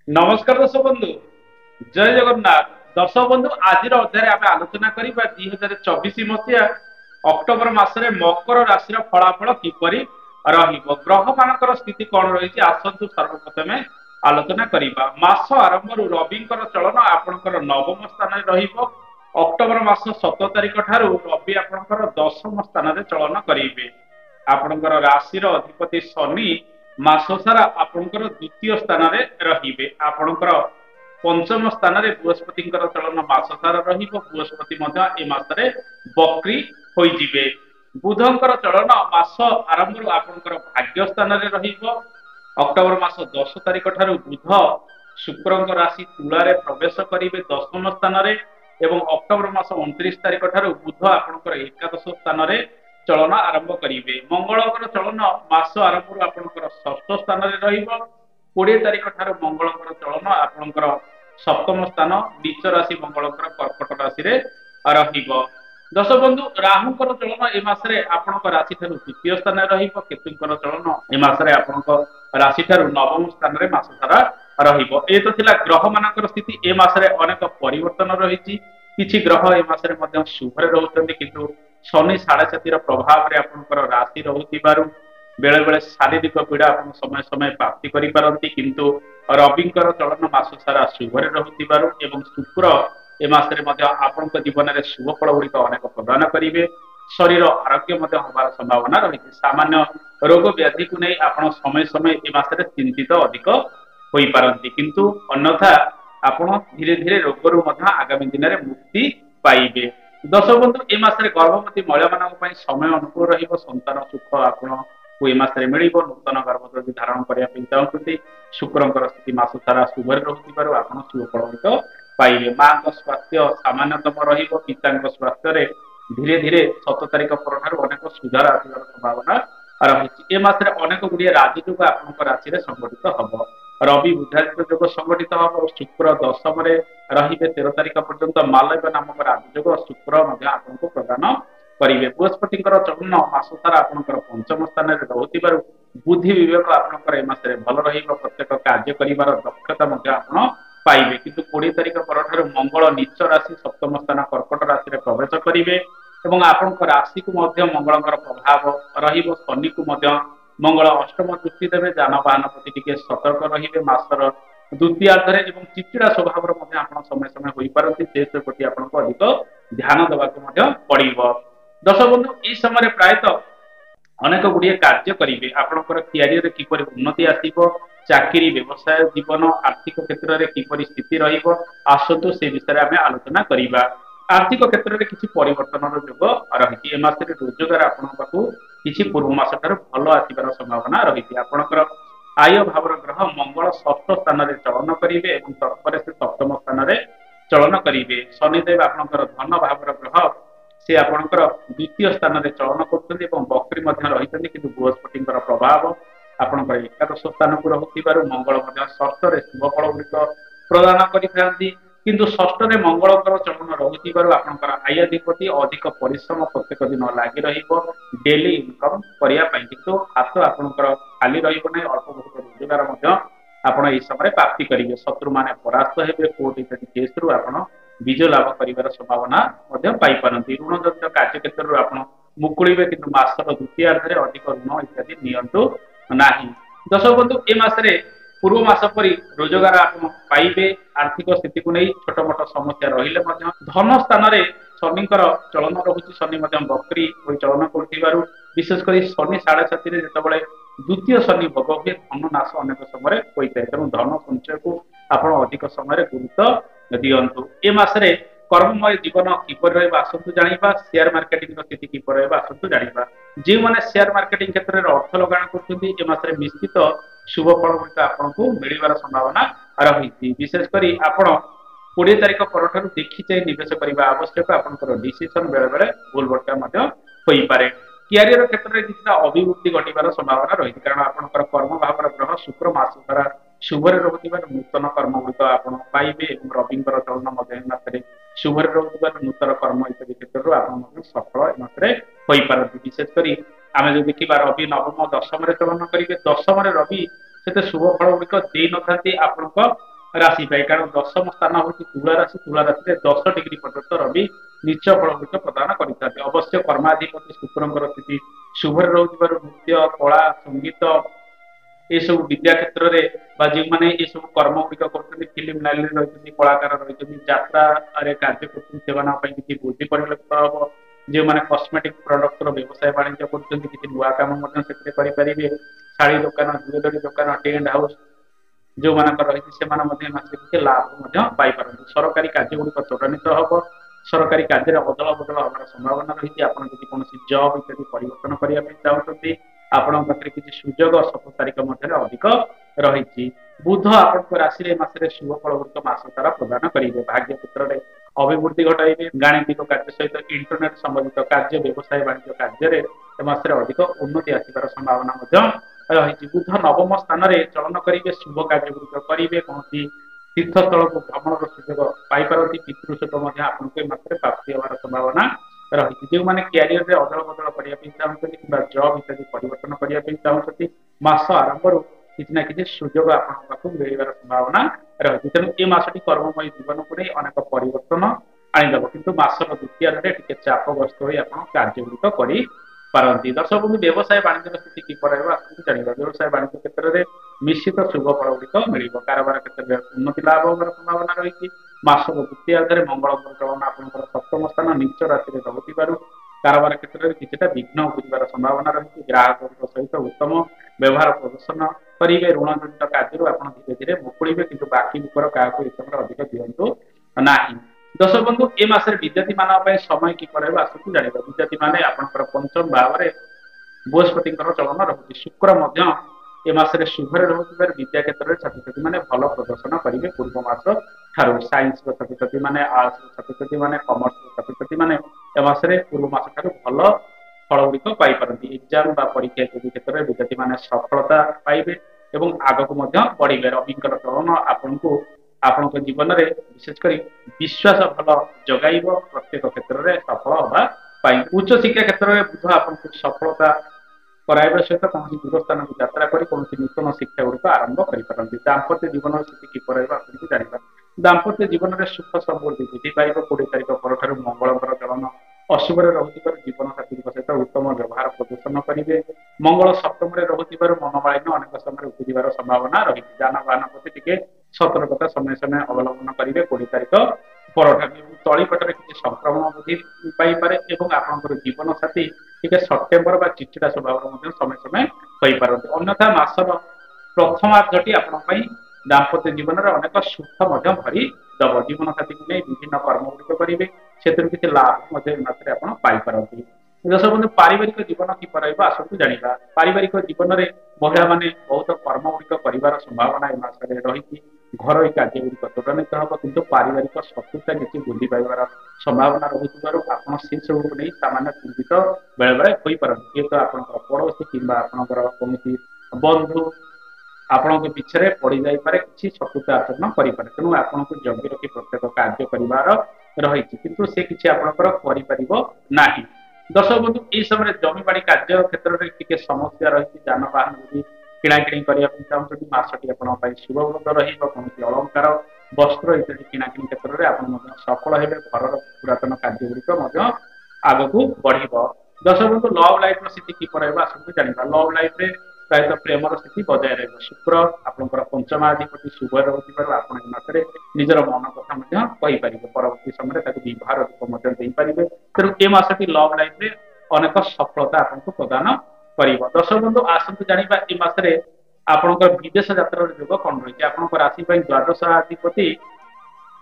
नमस्कार दर्शक बंधु जय जगन्नाथ। दर्शक बंधु आज अध्याय आम आलोचना करवा 2024 मसीहा अक्टोबर मसरे मकर राशि फलाफल किपरि ग्रह मान स्थिति कौन रही आसतु सर्वप्रथमे आलोचना करवा। मास आरंभ रवि चलन आपणकर नवम स्थान अक्टोबर मास 17 तारिख ठार रवि आपणकर दशम स्थान चलन करेंगे। आपणकर राशि अधिपति शनि मास सारा आपणकर द्वितीय स्थान रे आपणकर पंचम स्थान रे बृहस्पति चलन मास सारा बृहस्पति ए मासरे बक्री होइजिबे। बुधंकर चलन मास आरंभ आपणकर भाग्य स्थान रे अक्टोबर मास 10 तारिख ठार बुध शुक्र राशि तुला रे प्रवेश करेंगे दशम स्थान रे एवं अक्टोबर मास 29 तारिख ठार बुध आपणकर एकादश स्थान रे चलन आरंभ करेंगे। मंगलकर चलन मास आरंभ आपणकर षष्ठ स्थान रे 20 तारिख ठार मंगलकर चलन आपणकर सप्तम स्थान नीच राशि मंगलकर कर्कट राशि रे दर्शक बंधु राहुकर चलन ए मासरे आपणक राशि ठारू द्वितीय स्थान रे केतुकर चलन ए मासरे आपणक राशि ठारू नवम स्थान रे मास सारा ए तो थिला ग्रह मानकर स्थिति। ए मासरे अनेक परिवर्तन रही किछि ग्रह ए मासरे मध्य शुभरे रहउछन्ति किंतु शनि 7.5 प्रभाव रे आपणकर राशि रहउतिबारु बेले बेले शारीरिक पीड़ा आप समय समय प्राप्ति करि पारंती किंतु रविंकर चलन मास सारा शुभरे रहउतिबारु एवं शुक्र ए मासरे मध्य आपनक जीवन में शुभ फल गुड़िक अनेक प्रदान करेंगे। शरीर आरोग्य होबार संभावना रही सामान्य रोग व्याधि को नहीं आप समय समय ए मासरे चिंतित अधिक हो पारंती किंतु अन्यथा आपण धीरे धीरे रोगरू आगामी दिन में मुक्ति पाइबे। दर्शक बंधु ए मासरे गर्भवती महिला मान समय अनुकूल रहिबो संतान सुख आपण को ए मासरे मिलिबो। नूतन गर्भवती धारण करने चाहते शुक्रंकर स्थिति मास सारा शुभरे रहउतिबारु आपण शुभ फल पाइबे। मां स्वास्थ्य सामान्यतम रहिबो। पिता स्वास्थ्य रे धीरे धीरे 7 तारिख पर अनेक सुधार आसार संभावना रही। ए मासरे अनेक गुड़िए राजयोग आपनक राशि रे संगठित हब। रवि बुधादित्य योग संगठित हब। शुक्र दशम रे रहिबे 13 तारिख पर्यंत मालव्य नामक राजयोग शुक्र आपनको प्रदान करेंगे। बृहस्पति चलन मास सारा आपनकर पंचम स्थान रे रहउतिबारु बुद्धि विवेक आपनकर ए मासरे भल रहिबो। प्रत्येक कार्य करिवार दक्षता आपण पाइबे किंतु 20 तारिख पर मंगल नीच राशि सप्तम स्थान कर्कट राशि रे प्रवेश करेंगे एवं आपनक राशि को मंगलकर प्रभाव रहिबो। शनि को मंगल अष्टम दृष्टि देवे जानवाहन प्रति टिके सतर्क रहिबे। मासर द्वितीयार्धरे एवं चिचिड़ा स्वभाव समय समय हो पारती से प्रति आपको अधिक ध्यान देवाक पड़िबो। दर्शक बंधु इस समय प्रायतः अनेक गुड़िए कार्य करेंगे आपनकर क्यारियर किपरि उन्नति आसीबो। चाकरी व्यवसाय जीवन आर्थिक क्षेत्र में किपरि स्थिति रहिबो आसतु से विषय में आलोचना करिबा। आर्थिक क्षेत्र में किसी परिवर्तन योग रही। ए मासरे रोजगार आपको किसी पूर्व मास ठार भल आसबार संभावना रही। आपनकर आय भावर ग्रह मंगल षष्ठ स्थान में चलन करेंगे और तत्पर से सप्तम स्थान में चलन करेंगे। शनिदेव आपनकर धन भावर ग्रह से आपनकर द्वितीय स्थान में चलन करछन्ति एवं बक्री रही किंतु बृहस्पति प्रभाव आपनकर एकादश स्थान को रहउतिबारु मंगल षष्ठ रे शुभ फल गुड़िक प्रदान करिथांती किंतु षष्ठ रे मंगलकर चलन रहउतिबारु आपनकर आयाधिपति अधिक परिश्रम प्रत्येक दिन लागि रहिबो। डेली इनकम करिया पई किंतु हाथ आपनकर खाली रहिबो नै अल्प बहुत रोजगार आपण एई समय प्राप्ति करिवे। शत्रु माने परास्त हेबे। कोर्ट इत्यादि केस रु आपण विजय लाभ करिवार संभावना पाई पारंती। ऋण जनित कार्य क्षेत्र आपण मुकुलिबे किंतु मासर द्वितीयार्धरे अधिक ऋण इत्यादि नियंतु नाही। दर्शक बंधु ए मासरे पूर्व मास परी रोजगार आप पाइबे। आर्थिक स्थिति को नहीं छोट मोट समस्या रहिले धन स्थान में शनिकर चलन रहुछि। शनि बक्री चलन कर विशेषकर शनि 7.5 जितेबाला द्वितीय शनि भोग हुए धन नाश अनेक समय होता है तेणु धन संचय को आप अधिक समय गुरुत्व दिंतु। ए मासरे कर्ममय जीवन किपर आसतु जाना। शेयर मार्केटिंग स्थिति किपर आसतु जाना। जो मैंने शेयर मार्केटिंग क्षेत्र में अर्थ लगाण कर निश्चित शुभ फल गुड़िक आपको मिलवार संभावना रही। विशेषकर आप 20 तारिख पर देखी चाहे निवेश करने आवश्यक। आपंकर डिसीजन बेले बेले भूल भटका हो पारे। क्यारियर क्षेत्र में किसी अभिवृद्धि घटार संभावना रही कारण आपंकर कर्म भाव ग्रह शुक्र मास सारा शुभरे रहुथिबार नूतन कर्म गुड़िक आप पाइबे। रविंकर चलन मासरे शुभरे रहुथिबार नूतन कर्म इत्यादि क्षेत्र आप सफल मासरे हो पारती। विशेषकर आम जो देखा रवि नवम दशम चलन करेंगे। दशम रवि ସେତେ ଶୁଭ ଫଳ ଗୁଡିକ ଦେଇନଥାନ୍ତି ଆପଣଙ୍କ ରାଶି ପାଇଁ, କାରଣ ଦଶମ ସ୍ଥାନ ହଉଛି ତୁଳା ରାଶି। ତୁଳା ରାଶିରେ 10 ଡିଗ୍ରୀ ପର୍ଯ୍ୟନ୍ତ ରବି ନିଚ ଫଳ ଗୁଡିକ ପ୍ରଦାନ କରିଥାନ୍ତି। ଅବଶ୍ୟ କର୍ମାଧିପତି ଶୁକ୍ରଙ୍କର ସ୍ଥିତି ଶୁଭରେ ରହୁଥିବାରୁ ନୃତ୍ୟ, କଳା, ସଙ୍ଗୀତ ଏସବୁ ବିଦ୍ୟା କ୍ଷେତ୍ରରେ ବା ଯେଉଁମାନେ ଏସବୁ କର୍ମ ଗୁଡିକ କରୁଛନ୍ତି, ଫିଲ୍ମ ଲାଇନରେ ରହିଛନ୍ତି, କଳାକାର ରହିଛନ୍ତି, ଯାତ୍ରାରେ କାର୍ଯ୍ୟ କରୁଛନ୍ତି, ସେମାନଙ୍କ ପାଇଁ କିଛି ବୃଦ୍ଧି ପରିଲକ୍ଷିତ ହବ। ଯେଉଁମାନେ କସ୍ମେଟିକ ପ୍ରଡକ୍ଟର ବ୍ୟବସାୟ ବାଣିଜ୍ୟ କରୁଛନ୍ତି, କିଛି ନୂଆ କାମ ମଧ୍ୟ ସେଥିରେ କରିପାରିବେ। ଶାଢୀ ଦୋକାନ, ଜୁଏଲାରୀ ଦୋକାନ, ଟେଣ୍ଟ ହାଉସ ଯୋଉମାନଙ୍କର ରହିଛି ସେମାନେ ମଧ୍ୟ ଏ ମାସରେ କିଛି ଲାଭ ମଧ୍ୟ ପାଇପାରନ୍ତି। ସରକାରୀ କାର୍ଯ୍ୟ ଗୁଡିକ ତ୍ୱରାନ୍ୱିତ ହବ। ସରକାରୀ କାର୍ଯ୍ୟରେ ଅଦଳ ବଦଳ ହବାର ସମ୍ଭାବନା ରହିଛି। ଆପଣ ଯଦି କୌଣସି ଜବ୍ ଇତ୍ୟାଦି ପରିବର୍ତ୍ତନ କରିବା ପାଇଁ ଚାହୁଁଛନ୍ତି, ଆପଣଙ୍କ ପାଖରେ କିଛି ସୁଯୋଗ 17 ତାରିଖ ମଧ୍ୟରେ ଅଧିକ ରହିଛି। ବୁଧ ଆପଣଙ୍କ ରାଶିରେ ଏ ମାସରେ ଶୁଭ ଫଳ ଗୁଡିକ ମାସ ସାରା ପ୍ରଦାନ କରିବେ। ଭାଗ୍ୟ କ୍ଷେତ୍ରରେ ଅଭିବୃଦ୍ଧି ଘଟାଇବେ। ଗାଣିତିକ କାର୍ଯ୍ୟ ସହିତ ଇଣ୍ଟରନେଟ ସମ୍ବନ୍ଧିତ କାର୍ଯ୍ୟ, ବ୍ୟବସାୟ ବାଣିଜ୍ୟ କାର୍ଯ୍ୟରେ ଏ ମାସରେ ଅଧିକ ଉନ୍ନତି ଆସିବାର ସମ୍ଭାବନା ମଧ୍ୟ ରହିଛି। ବୁଧ ନବମ ସ୍ଥାନରେ ଚଳନ କରିବେ। ଶୁଭ କାର୍ଯ୍ୟ ଗୁଡିକ କରିବେ। କୌଣସି ତୀର୍ଥସ୍ଥଳକୁ ଭ୍ରମଣର ସୁଯୋଗ ପାଇପାରନ୍ତି। ପିତୃ ସୁଖ ମଧ୍ୟ ଆପଣଙ୍କୁ ଏ ମାସରେ ପ୍ରାପ୍ତି ହେବାର ସମ୍ଭାବନା ରହିଛି। ଯେଉଁମାନେ କ୍ୟାରିୟରରେ ଅଦଳ ବଦଳ କରିବା ପାଇଁ ଚାହୁଁଛନ୍ତି କିମ୍ବା ଜବ୍ ଇତ୍ୟାଦି ପରିବର୍ତ୍ତନ କରିବା ପାଇଁ ଚାହୁଁଛନ୍ତି, ମାସ ଆରମ୍ଭରୁ କିଛି ନା କିଛି ସୁଯୋଗ ଆପଣଙ୍କ ପାଖକୁ ମିଳିବାର ସମ୍ଭାବନା ରହିଛି। ତେଣୁ ଏ ମାସଟି କର୍ମମୟ ଜୀବନକୁ ନେଇ ଅନେକ ପରିବର୍ତ୍ତନ ଆଣିଦେବ, କିନ୍ତୁ ମାସର ଦ୍ୱିତୀୟରେ ଟିକେ ଚାପଗ୍ରସ୍ତ ହୋଇ ଆପଣ କାର୍ଯ୍ୟଗୁଡ଼ିକ କରିପାରନ୍ତି। ଦର୍ଶକ ବନ୍ଧୁ, ବ୍ୟବସାୟ ବାଣିଜ୍ୟର ସ୍ଥିତି କିପରି ରହିବ ଆସନ୍ତୁ ଜାଣିବା। ବ୍ୟବସାୟ ବାଣିଜ୍ୟ କ୍ଷେତ୍ରରେ ନିଶ୍ଚିତ ଶୁଭ ଫଳ ଗୁଡ଼ିକ ମିଳିବ। କାରବାର କ୍ଷେତ୍ରରେ ଉନ୍ନତି ଲାଭ ହେବାର ସମ୍ଭାବନା ରହିଛି। ମାସର ଦ୍ୱିତୀୟାର୍ଦ୍ଧରେ ମଙ୍ଗଳଙ୍କର ଚଳନ ଆପଣଙ୍କର ସପ୍ତମ ସ୍ଥାନ ନିଚ ରାଶିରେ ରହୁଥିବାରୁ କାରବାର କ୍ଷେତ୍ରରେ କିଛିଟା ବିଘ୍ନ ଉପୁଜିବାର ସମ୍ଭାବନା ରହିଛି। ଗ୍ରାହକଙ୍କ ସହିତ ଉତ୍ତମ ବ୍ୟବହାର ପ୍ରଦର୍ଶନ କରିବେ। ଋଣ ଜନିତ କାର୍ଯ୍ୟରୁ ଆପଣ ଧୀରେ ଧୀରେ ମୁକୁଳିବେ, କିନ୍ତୁ ବାକି ବୁକର କାହାକୁ ଏ ସମୟରେ ଅଧିକ ଦିଅନ୍ତୁ ନାହିଁ। ଦର୍ଶକ ବନ୍ଧୁ, ଏ ମାସରେ ବିଦ୍ୟାର୍ଥୀ ମାନଙ୍କ ପାଇଁ ସମୟ କିପରି ରହିବ ଆସନ୍ତୁ ଜାଣିବା। ବିଦ୍ୟାର୍ଥୀ ମାନେ ଆପଣଙ୍କର ପଞ୍ଚମ ଭାବରେ ବୃହସ୍ପତିଙ୍କର ଚଳନ ରହୁଛି। ଶୁକ୍ର ମଧ୍ୟ ଏ ମାସରେ ଶୁଭରେ ରହୁଥିବାରୁ ବିଦ୍ୟା କ୍ଷେତ୍ରରେ ଛାତ୍ରଛାତ୍ରୀ ମାନେ ଭଲ ପ୍ରଦର୍ଶନ କରିବେ। ପୂର୍ବ ମାସ ଠାରୁ ସାଇନ୍ସର ଛାତ୍ରଛାତ୍ରୀ ମାନେ, ଆର୍ଟ୍ସର ଛାତ୍ରଛାତ୍ରୀ ମାନେ, କମର୍ସର ଛାତ୍ରଛାତ୍ରୀ ମାନେ ଏ ମାସରେ ପୂର୍ବ ମାସ ଠାରୁ ଭଲ ଫଳ ଗୁଡିକ ପାଇପାରନ୍ତି। ଏକ୍ଜାମ ବା ପରୀକ୍ଷା ଇତ୍ୟାଦି କ୍ଷେତ୍ରରେ ବିଦ୍ୟାର୍ଥୀ ମାନେ ସଫଳତା ପାଇବେ ଏବଂ ଆଗକୁ ମଧ୍ୟ ବଢିବେ। ରବିଙ୍କର ଚଳନ ଆପଣଙ୍କୁ ଆପଣଙ୍କ ଜୀବନରେ ବିଶେଷ କରି ବିଶ୍ୱାସ ଭଲ ଯୋଗାଇବ। ପ୍ରତ୍ୟେକ କ୍ଷେତ୍ରରେ ସଫଳ ହେବା ପାଇଁ ଉଚ୍ଚ ଶିକ୍ଷା କ୍ଷେତ୍ରରେ ବୁଧ ଆପଣଙ୍କୁ ସଫଳତା କରାଇବା ସହିତ କୌଣସି ଦୂର ସ୍ଥାନକୁ ଯାତ୍ରା କରି କୌଣସି ନୂତନ ଶିକ୍ଷା ଗୁଡିକ ଆରମ୍ଭ କରିପାରନ୍ତି। ଦାମ୍ପତ୍ୟ ଜୀବନର ସ୍ଥିତି କିପରି ରହିବ ଆପଣଙ୍କୁ ଜାଣିବା। ଦାମ୍ପତ୍ୟ ଜୀବନରେ ସୁଖ ସମୃଦ୍ଧି ବୃଦ୍ଧି ପାଇବ। 20 ତାରିଖ ପରଠାରୁ ମଙ୍ଗଳଙ୍କର ଚଳନ ଅଶୁଭରେ ରହୁଥିବାରୁ ଜୀବନସାଥୀଙ୍କ ସହିତ ଉତ୍ତମ ବ୍ୟବହାର ପ୍ରଦର୍ଶନ କରିବେ। ମଙ୍ଗଳ ସପ୍ତମରେ ରହୁଥିବାରୁ ମନୋମାଳିନ୍ୟ ଅନେକ ସମୟରେ ଉପୁଜିବାର ସମ୍ଭାବନା ରହିଛି। ଯାନବାହନ ପ୍ରତି ଟିକେ ସତର୍କତା ସମୟ ସମୟ ଅବଲମ୍ବନ କରିବେ। 20 ତାରିଖ ପରଠାରୁ ତଳିପଟରେ କିଛି ସଂକ୍ରମଣ ବୃଦ୍ଧି ପାଇପାରେ ଏବଂ ଆପଣଙ୍କର ଜୀବନ ସାଥୀ ଟିକେ ସେପ୍ଟେମ୍ବର ବା ଚିଚିଡା ସ୍ୱଭାବର ମଧ୍ୟ ସମୟ ସମୟ ହୋଇପାରନ୍ତି। ଅନ୍ୟଥା ମାସର ପ୍ରଥମାର୍ଦ୍ଧଟି ଆପଣଙ୍କ ପାଇଁ ଦାମ୍ପତ୍ୟ ଜୀବନରେ ଅନେକ ସୁଖ ମଧ୍ୟ ଭରି ଦେବ। ଜୀବନ ସାଥୀକୁ ନେଇ ବିଭିନ୍ନ କର୍ମ ଗୁଡିକ କରିବେ, ସେଥିରୁ କିଛି ଲାଭ ମଧ୍ୟ ଏ ମାସରେ ଆପଣ ପାଇପାରନ୍ତି। ଦର୍ଶକ ବନ୍ଧୁ, ପାରିବାରିକ ଜୀବନ କିପରି ରହିବ ଆସନ୍ତୁ ଜାଣିବା। ପାରିବାରିକ ଜୀବନରେ ମହିଳାମାନେ ବହୁତ କର୍ମ ଗୁଡିକ କରିବାର ସମ୍ଭାବନା ଏ ମାସରେ ରହିଛି। ଘରୋଇ କାର୍ଯ୍ୟ ଗୁଡିକ ତ୍ୱରାନ୍ୱିତ ହେବ, କିନ୍ତୁ ପାରିବାରିକ ଶତ୍ରୁତା କିଛି ବୃଦ୍ଧି ପାଇବାର ସମ୍ଭାବନା ରହୁଥିବାରୁ ଆପଣ ସେ ସବୁକୁ ନେଇ ସାମାନ୍ୟ ଚିନ୍ତିତ ବେଳେ ବେଳେ ହୋଇପାରନ୍ତି। ହୁଏତ ଆପଣଙ୍କର ପଡୋଶୀ କିମ୍ବା ଆପଣଙ୍କର କୌଣସି ବନ୍ଧୁ ଆପଣଙ୍କ ପିଛରେ ପଡିଯାଇପାରେ, କିଛି ଶତ୍ରୁତା ଆଚରଣ କରିପାରେ। ତେଣୁ ଆପଣଙ୍କୁ ଜଗି ରଖି ପ୍ରତ୍ୟେକ କାର୍ଯ୍ୟ କରିବାର ରହିଛି, କିନ୍ତୁ ସେ କିଛି ଆପଣଙ୍କର କରିପାରିବ ନାହିଁ। ଦର୍ଶକ ବନ୍ଧୁ, ଏହି ସମୟରେ ଜମିବାଡି କାର୍ଯ୍ୟ କ୍ଷେତ୍ରରେ ଟିକେ ସମସ୍ୟା ରହିଛି। ଯାନବାହନ ଯଦି କିଣାକିଣି କରିବା ପାଇଁ ଚାହୁଁଛନ୍ତି, ମାସଟି ଆପଣଙ୍କ ପାଇଁ ଶୁଭପ୍ରଦ ରହିବ। କୌଣସି ଅଳଙ୍କାର, ବସ୍ତ୍ର ଇତ୍ୟାଦି କିଣାକିଣି କ୍ଷେତ୍ରରେ ଆପଣ ମଧ୍ୟ ସଫଳ ହେବେ। ଘରର ପୁରାତନ କାର୍ଯ୍ୟ ଗୁଡିକ ମଧ୍ୟ ଆଗକୁ ବଢିବ। ଦର୍ଶକ ବନ୍ଧୁ, ଲଭ୍ ଲାଇଫର ସ୍ଥିତି କିପରି ରହିବ ଆସନ୍ତୁ ଜାଣିବା। ଲଭ୍ ଲାଇଫରେ ପ୍ରାୟତଃ ପ୍ରେମର ସ୍ଥିତି ବଜାୟ ରହିବ। ଶୁକ୍ର ଆପଣଙ୍କର ପଞ୍ଚମାଧିପତି ଶୁଭରେ ରହୁଥିବାରୁ ଆପଣ ଏ ମାସରେ ନିଜର ମନ କଥା ମଧ୍ୟ କହିପାରିବେ। ପରବର୍ତ୍ତୀ ସମୟରେ ତାକୁ ବିବାହର ରୂପ ମଧ୍ୟ ଦେଇପାରିବେ। ତେଣୁ ଏ ମାସଟି ଲଭ୍ ଲାଇଫରେ ଅନେକ ସଫଳତା ଆପଣଙ୍କୁ ପ୍ରଦାନ କରିବ। ଦର୍ଶକ ବନ୍ଧୁ, ଆସନ୍ତୁ ଜାଣିବା ଏ ମାସରେ ଆପଣଙ୍କର ବିଦେଶ ଯାତ୍ରାର ଯୋଗ କଣ ରହିଛି। ଆପଣଙ୍କ ରାଶି ପାଇଁ ଦ୍ୱାଦଶାଧିପତି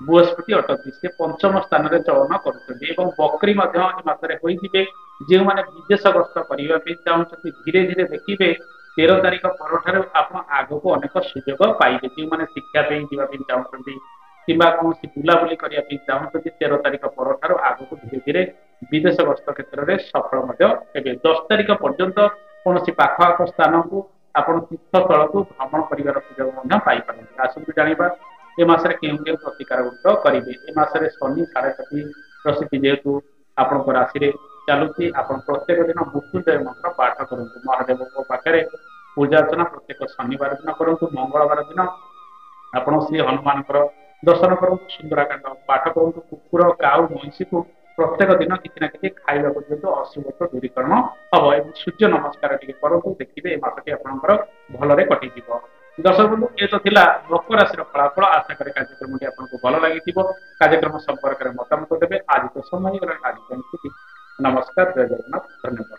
ବୃହସ୍ପତି ଅଟନ୍ତି। ସେ ପଞ୍ଚମ ସ୍ଥାନରେ ଚଳନ କରୁଛନ୍ତି ଏବଂ ବକ୍ରି ମଧ୍ୟ ଏ ମାସରେ ହୋଇଯିବେ। ଯେଉଁମାନେ ବିଦେଶ ଗସ୍ତ କରିବା ପାଇଁ ଚାହୁଁଛନ୍ତି, ଧୀରେ ଧୀରେ ଦେଖିବେ 13 ତାରିଖ ପରଠାରୁ ଆପଣ ଆଗକୁ ଅନେକ ସୁଯୋଗ ପାଇବେ। ଯେଉଁମାନେ ଶିକ୍ଷା ପାଇଁ ଯିବା ପାଇଁ ଚାହୁଁଛନ୍ତି କିମ୍ବା କୌଣସି ବୁଲାବୁଲି କରିବା ପାଇଁ ଚାହୁଁଛନ୍ତି, 13 ତାରିଖ ପରଠାରୁ ଆଗକୁ ଧୀରେ ଧୀରେ ବିଦେଶ ଗସ୍ତ କ୍ଷେତ୍ରରେ ସଫଳ ମଧ୍ୟ ହେବେ। 10 ତାରିଖ ପର୍ଯ୍ୟନ୍ତ କୌଣସି ପାଖ ଆଖ ସ୍ଥାନକୁ ଆପଣ ତୀର୍ଥସ୍ଥଳକୁ ଭ୍ରମଣ କରିବାର ସୁଯୋଗ ମଧ୍ୟ ପାଇପାରନ୍ତି। ଆସନ୍ତୁ ଜାଣିବା ଏ ମାସରେ କେଉଁ କେଉଁ ପ୍ରତିକାର ଗୁଡିକ କରିବେ। ଏ ମାସରେ ଶନି 7.5 ସ୍ଥିତି ଯେହେତୁ ଆପଣଙ୍କ ରାଶିରେ ଚାଲୁଛି, ଆପଣ ପ୍ରତ୍ୟେକ ଦିନ ମୃତ୍ୟୁଞ୍ଜୟ ମନ୍ତ୍ର ପାଠ କରନ୍ତୁ। ମହାଦେବଙ୍କ ପାଖରେ ପୂଜା अर्चना प्रत्येक शनिवार दिन करूँ, मंगलवार दिन ଆପଣ ଶ୍ରୀ ହନୁମାନଙ୍କର ଦର୍ଶନ କରନ୍ତୁ, ସୁନ୍ଦରାକାଣ୍ଡ ପାଠ କରନ୍ତୁ, କୁକୁର କାଉ ମଇଁଷି କୁ ପ୍ରତ୍ୟେକ ଦିନ କିଛି ନା କିଛି ଖାଇବାକୁ ଦିଅନ୍ତୁ, ଅଶୁଭତ୍ୱ ଦୂରୀକରଣ ହବ। ଏବଂ ସୂର୍ଯ୍ୟ ନମସ୍କାର ଟିକେ କରନ୍ତୁ, ଦେଖିବେ ଏ ମାସଟି ଆପଣଙ୍କର ଭଲରେ କଟିଯିବ। ଦର୍ଶକ ବନ୍ଧୁ, ଏ ତ ଥିଲା ମକର ରାଶିର ଫଳାଫଳ। ଆଶା କରେ କାର୍ଯ୍ୟକ୍ରମଟି ଆପଣଙ୍କୁ ଭଲ ଲାଗିଥିବ। କାର୍ଯ୍ୟକ୍ରମ ସମ୍ପର୍କରେ ମତାମତ ଦେବେ। ଆଜି ତ ସମୟ ହେଇଗଲାଣି, ଆଜି ପାଇଁ ଏତିକି। ନମସ୍କାର, ଜୟ ଜଗନ୍ନାଥ, ଧନ୍ୟବାଦ।